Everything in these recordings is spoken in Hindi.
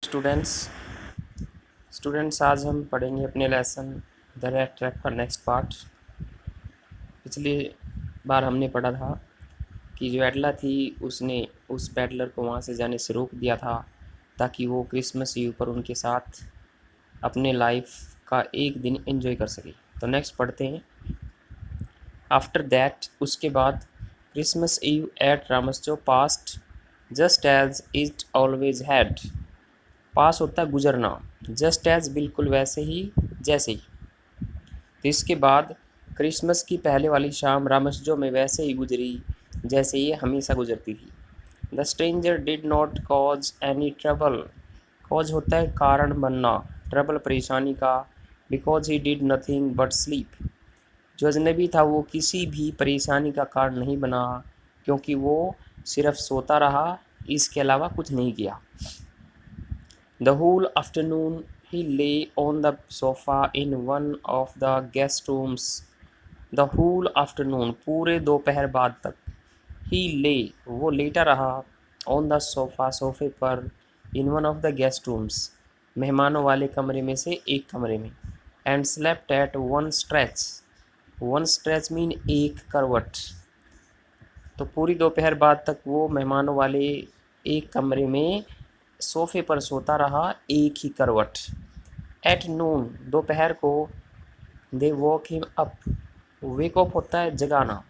स्टूडेंट्स स्टूडेंट्स आज हम पढ़ेंगे अपने लेसन द रेड ट्रैक का नेक्स्ट पार्ट। पिछली बार हमने पढ़ा था कि जो एडला थी उसने उस पैडलर को वहाँ से जाने से रोक दिया था ताकि वो क्रिसमस ईव पर उनके साथ अपने लाइफ का एक दिन एंजॉय कर सके। तो नेक्स्ट पढ़ते हैं। आफ्टर दैट उसके बाद क्रिसमस ईव एट रामसजो passed just as it always had. Pass होता है गुजरना, जस्ट एज बिल्कुल वैसे ही जैसे ही। तो इसके बाद क्रिसमस की पहले वाली शाम रामसजो में वैसे ही गुजरी जैसे ये हमेशा गुजरती थी। The stranger did not cause any trouble. Cause होता है कारण बनना, ट्रबल परेशानी का। Because he did nothing but sleep. जो अजनबी था वो किसी भी परेशानी का कारण नहीं बना क्योंकि वो सिर्फ सोता रहा, इसके अलावा कुछ नहीं किया। The whole afternoon he lay on the sofa in one of the guest rooms. The whole afternoon पूरे दोपहर बाद तक he lay वो लेटा रहा on the sofa सोफे पर in one of the guest rooms मेहमानों वाले कमरे में से एक कमरे में and slept at one stretch mean एक करवट। तो पूरी दोपहर बाद तक वो मेहमानों वाले एक कमरे में सोफे पर सोता रहा, एक ही करवट। एट नून दोपहर को they walk him up. Wake up होता है जगाना।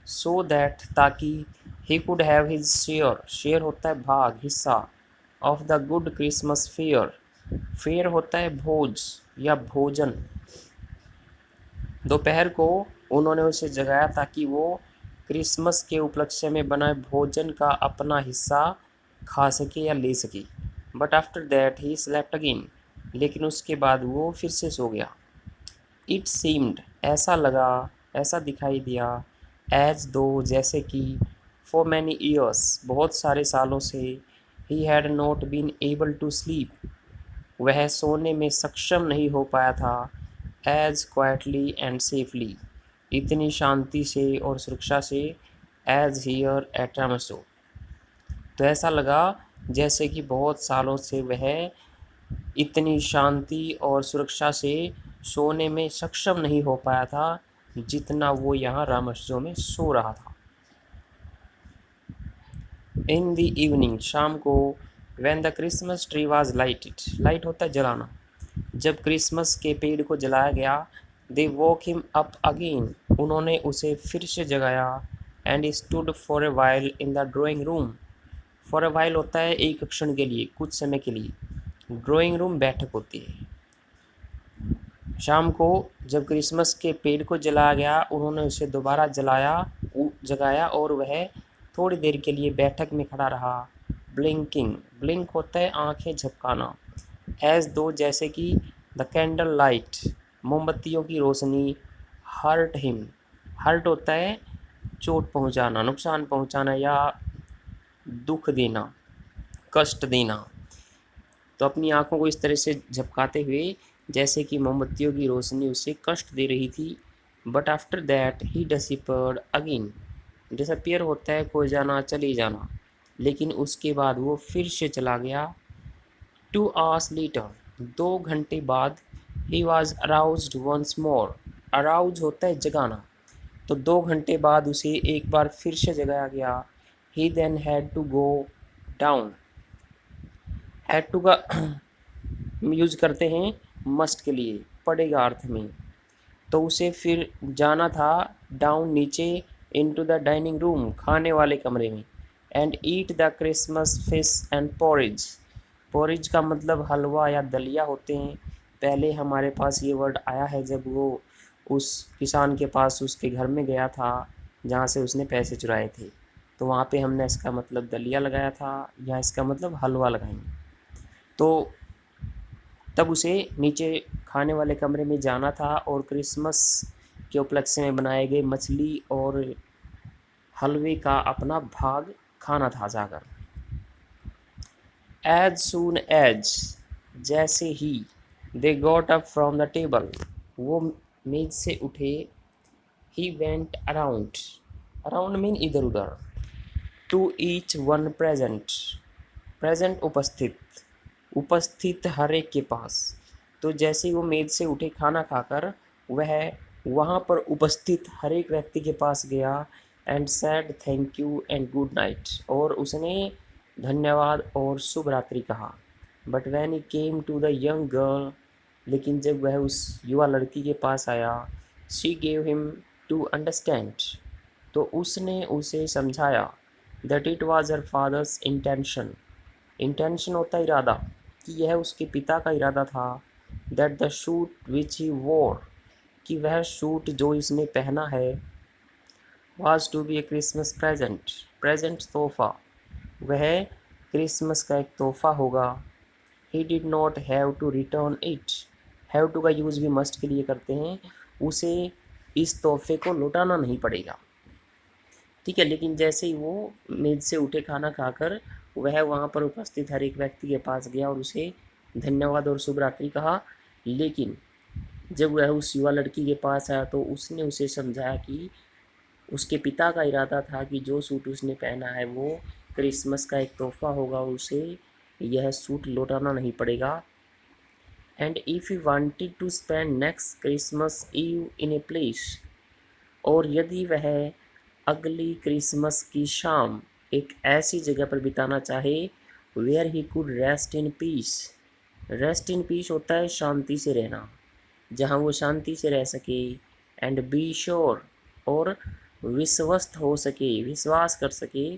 सो दैट ताकि he could have his share होता है भाग, हिस्सा। Of the good Christmas fair. Fair होता है भोज या भोजन। दोपहर को उन्होंने उसे जगाया ताकि वो क्रिसमस के उपलक्ष्य में बनाए भोजन का अपना हिस्सा खा सके या ले सके। But after that he slept again लेकिन उसके बाद वो फिर से सो गया। इट सीम्ड ऐसा लगा, ऐसा दिखाई दिया। एज दो जैसे कि फॉर मैनी ईयर्स बहुत सारे सालों से ही had not been able to sleep वह सोने में सक्षम नहीं हो पाया था। एज क्वाइटली एंड सेफली इतनी शांति से और सुरक्षा से। एज हियर एट रामसो तो ऐसा लगा जैसे कि बहुत सालों से वह इतनी शांति और सुरक्षा से सोने में सक्षम नहीं हो पाया था जितना वो यहाँ रामसजो में सो रहा था। इन द इवनिंग शाम को when the Christmas tree was lighted, light होता है जलाना, जब क्रिसमस के पेड़ को जलाया गया। दे वोक हिम अप अगेन उन्होंने उसे फिर से जगाया। And stood for a while in the drawing room. For a while होता है एक क्षण के लिए, कुछ समय के लिए। ड्राइंग रूम बैठक होती है। शाम को जब क्रिसमस के पेड़ को जलाया गया उन्होंने उसे दोबारा जगाया और वह थोड़ी देर के लिए बैठक में खड़ा रहा। ब्लिंकिंग ब्लिंक होता है आंखें झपकाना। एज दो जैसे कि द कैंडल लाइट मोमबत्तियों की रोशनी। हर्ट हिम हर्ट होता है चोट पहुंचाना, नुकसान पहुंचाना या दुख देना, कष्ट देना। तो अपनी आंखों को इस तरह से झपकाते हुए जैसे कि मोमबत्तियों की रोशनी उसे कष्ट दे रही थी। But after that he disappeared again. Disappear होता है खो जाना, चले जाना, लेकिन उसके बाद वो फिर से चला गया। 2 hours later 2 घंटे बाद ही was aroused once more. Arouse होता है जगाना, तो 2 घंटे बाद उसे एक बार फिर से जगाया गया। He then had to go down. Had to का यूज करते हैं मस्ट के लिए, पड़ेगा अर्थ में। तो उसे फिर जाना था डाउन नीचे, इनटू द डाइनिंग रूम खाने वाले कमरे में। And eat the Christmas fish and porridge. Porridge का मतलब हलवा या दलिया होते हैं। पहले हमारे पास ये वर्ड आया है जब वो उस किसान के पास उसके घर में गया था जहाँ से उसने पैसे चुराए थे, तो वहाँ पे हमने इसका मतलब दलिया लगाया था, या इसका मतलब हलवा लगाएंगे। तो तब उसे नीचे खाने वाले कमरे में जाना था और क्रिसमस के उपलक्ष्य में बनाए गए मछली और हलवे का अपना भाग खाना था जाकर। एज सून एज जैसे ही they got up from the table वो मेज से उठे। He went around, around mean इधर उधर। To each one present, present उपस्थित। उपस्थित हर एक के पास। तो जैसे ही वो मेज से उठे खाना खाकर, वह वहाँ पर उपस्थित हर एक व्यक्ति के पास गया and said thank you and good night, और उसने धन्यवाद और शुभ रात्रि कहा। But when he came to the young girl, लेकिन जब वह उस युवा लड़की के पास आया, she gave him to understand, तो उसने उसे समझाया that it was her father's intention. Intention होता है इरादा, कि यह उसके पिता का इरादा था। That the suit which he wore, कि वह सूट जो इसने पहना है, was to be a Christmas present, present तोहफा, वह क्रिसमस का एक तोहफा होगा। He did not have to return it, have to का यूज़ भी मस्ट के लिए करते हैं, उसे इस तोहफे को लौटाना नहीं पड़ेगा। ठीक है, लेकिन जैसे ही वो मेज से उठे खाना खाकर, वह वहाँ पर उपस्थित हर एक व्यक्ति के पास गया और उसे धन्यवाद और शुभ रात्रि कहा। लेकिन जब वह उस युवा लड़की के पास आया, तो उसने उसे समझाया कि उसके पिता का इरादा था कि जो सूट उसने पहना है वो क्रिसमस का एक तोहफा होगा और उसे यह सूट लौटाना नहीं पड़ेगा। And if you wanted to spend next Christmas eve in a place, और यदि वह अगली क्रिसमस की शाम एक ऐसी जगह पर बिताना चाहे where he could rest in peace, rest in peace होता है शांति से रहना, जहाँ वो शांति से रह सके। एंड बी श्योर, और विश्वस्त हो सके, विश्वास कर सके,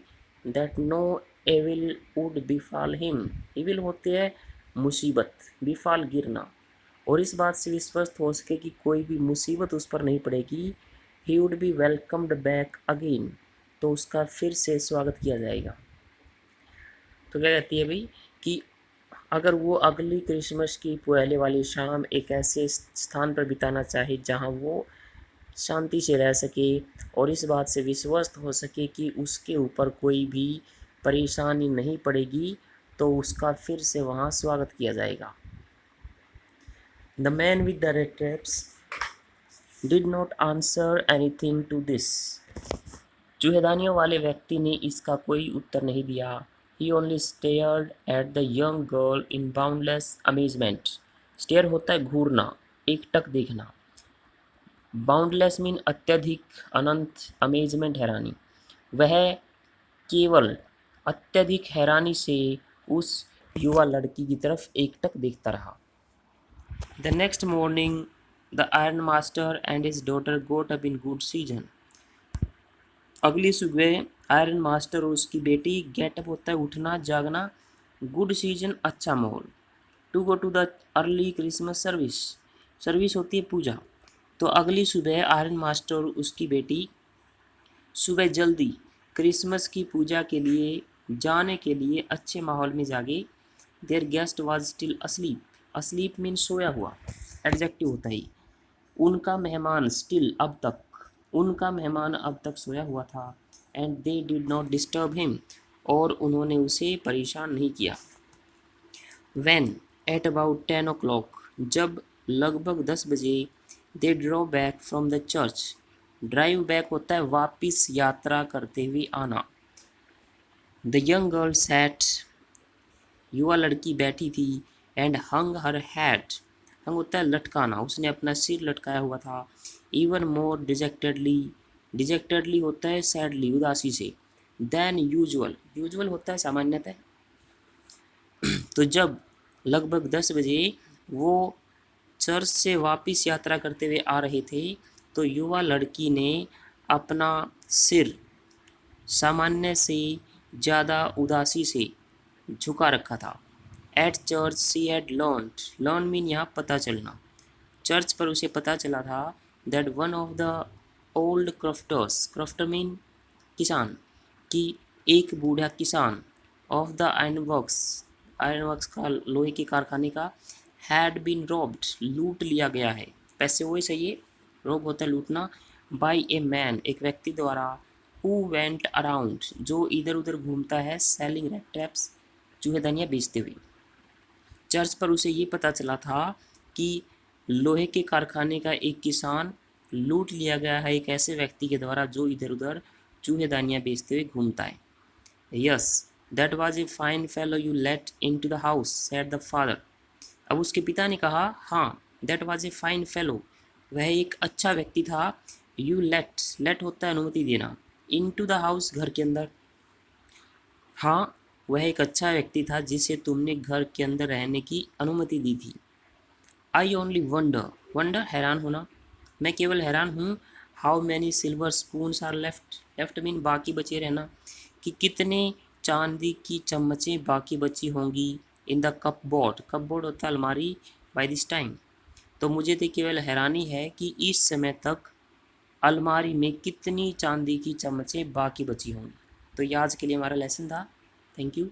that no evil would befall him, evil होते हैं मुसीबत, बिफॉल गिरना, और इस बात से विश्वस्त हो सके कि कोई भी मुसीबत उस पर नहीं पड़ेगी। He would be welcomed back again, तो उसका फिर से स्वागत किया जाएगा। तो क्या कहती है भाई कि अगर वो अगली क्रिसमस की पहले वाली शाम एक ऐसे स्थान पर बिताना चाहे जहाँ वो शांति से रह सके और इस बात से विश्वस्त हो सके कि उसके ऊपर कोई भी परेशानी नहीं पड़ेगी, तो उसका फिर से वहाँ स्वागत किया जाएगा। The man with the red tapes did not answer anything to this, चूहेदानियों वाले व्यक्ति ने इसका कोई उत्तर नहीं दिया। He only stared at the young girl in boundless amazement, stare होता है घूरना, एकटक देखना, बाउंडलेस मीन अत्यधिक, अनंत, अमेजमेंट हैरानी, वह केवल अत्यधिक हैरानी से उस युवा लड़की की तरफ एकटक देखता रहा। The next morning the iron master and his daughter goat up in good season, अगली सुबह आयरन मास्टर और उसकी बेटी गेटअप होता है उठना जागना, गुड सीजन अच्छा माहौल, to go to the early Christmas service, service होती है पूजा। तो अगली सुबह आयरन मास्टर और उसकी बेटी सुबह जल्दी क्रिसमस की पूजा के लिए जाने के लिए अच्छे माहौल में जागे। Their guest was still asleep, asleep mean सोया हुआ, एडजेक्टिव होता है। उनका मेहमान स्टिल अब तक, उनका मेहमान अब तक सोया हुआ था। And they did not disturb him, और उन्होंने उसे परेशान नहीं किया। व्हेन एट अबाउट 10 o'clock, जब लगभग 10 बजे, they draw back from the church, drive back होता है वापिस यात्रा करते हुए आना। द यंग गर्ल सैट, युवा लड़की बैठी थी। एंड हंग हर हैड, हंग होता है लटकाना, उसने अपना सिर लटकाया हुआ था। इवन मोर डिजेक्टेडली, डिजेक्टेडली होता है सैडली, उदासी से। देन यूजुअल, यूजुअल होता है सामान्यतः। तो जब लगभग 10 बजे वो चर्च से वापस यात्रा करते हुए आ रहे थे, तो युवा लड़की ने अपना सिर सामान्य से ज़्यादा उदासी से झुका रखा था। At church she had learn, learn mean यहाँ पता चलना, चर्च पर उसे पता चला था that one of the old crofters, crofter mean किसान, कि एक बूढ़ा किसान, of the iron works, iron works का लोहे के कारखाने का, हैड बीन रॉब्ड, लूट लिया गया है, पैसे वही सही है, रोब होता है लूटना, बाय ए मैन, एक व्यक्ति द्वारा, हु वेंट अराउंड, जो इधर उधर घूमता है, सेलिंग रेड ट्रैप्स, चूहेदानियाँ बेचते हुए। चर्च पर उसे ये पता चला था कि लोहे के कारखाने का एक किसान लूट लिया गया है एक ऐसे व्यक्ति के द्वारा जो इधर उधर चूहेदानियाँ बेचते हुए घूमता है। Yes, that was a fine fellow you let into the house said the father. अब उसके पिता ने कहा, हाँ, that was a fine fellow, वह एक अच्छा व्यक्ति था। यू लेट, लेट होता है अनुमति देना, इन टू द हाउस घर के अंदर, हाँ, वह एक अच्छा व्यक्ति था जिसे तुमने घर के अंदर रहने की अनुमति दी थी। आई ओनली वंडर, वंडर हैरान होना, मैं केवल हैरान हूँ। How many silver spoons are left, left mean बाकी बचे रहना, कि कितने चांदी की चम्मचें बाकी बची होंगी। In the cup board, cup board होता है अलमारी, बाय दिस टाइम। तो मुझे तो केवल हैरानी है कि इस समय तक अलमारी में कितनी चांदी की चम्मचें बाकी बची होंगी। तो ये आज के लिए हमारा लेसन था। Thank you.